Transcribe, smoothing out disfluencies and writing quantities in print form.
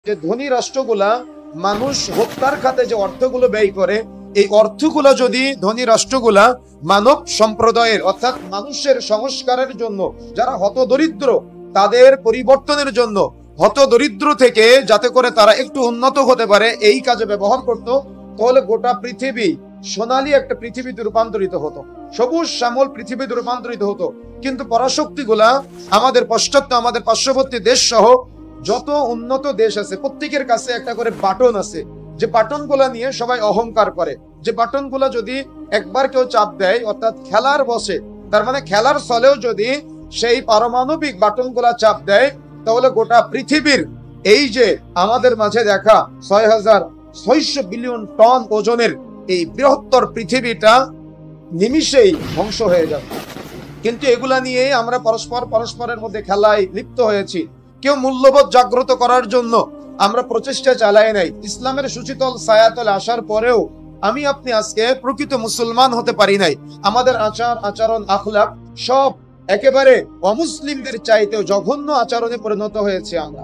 যে ধনী রাষ্ট্রগুলা মানুষ হত্যার খাতে যে অর্থগুলো ব্যয় করে, এই অর্থগুলো যদি ধনী রাষ্ট্রগুলা মানব সম্প্রদায়ের অর্থাৎ মানুষের সংস্কারের জন্য, যারা হতদরিদ্র তাদের পরিবর্তনের জন্য, হতদরিদ্র থেকে যাতে করে তারা একটু উন্নত হতে পারে, এই কাজে ব্যবহার করত, তাহলে গোটা পৃথিবী সোনালী একটা পৃথিবীতে রূপান্তরিত হতো, সবুজ শ্যামল পৃথিবীতে রূপান্তরিত হতো। কিন্তু পরাশক্তিগুলা আমাদের পাশ্চাত্য, আমাদের পার্শ্ববর্তী দেশ সহ যত উন্নত দেশ আছে, প্রত্যেকের কাছে একটা করে বাটন আছে, যে বাটন গুলা নিয়ে সবাই অহংকার করে। যে বাটন গুলা যদি একবার কেউ চাপ দেয়, অর্থাৎ খেলার বসে, তার মানে খেলার ছলেও যদি সেই পারমাণবিক বাটন গুলা চাপ দেয়, তাহলে গোটা পৃথিবীর এই যে আমাদের মাঝে দেখা 6,600 বিলিয়ন টন ওজনের এই বৃহত্তর পৃথিবীটা নিমিষেই ধ্বংস হয়ে যাবে। কিন্তু এগুলা নিয়ে আমরা পরস্পরের মধ্যে খেলায় লিপ্ত হয়েছি। কেউ মূল্যবোধ জাগ্রত করার জন্য আমরা প্রচেষ্টা চালাই নাই। ইসলামের সুশীতল ছায়াতলে আসার পরেও আমি আপনি আজকে প্রকৃত মুসলমান হতে পারি নাই। আমাদের আচার আচরণ আখলাক সব একেবারে অমুসলিমদের চাইতেও জঘন্য আচরণে পরিণত হয়েছে আমরা।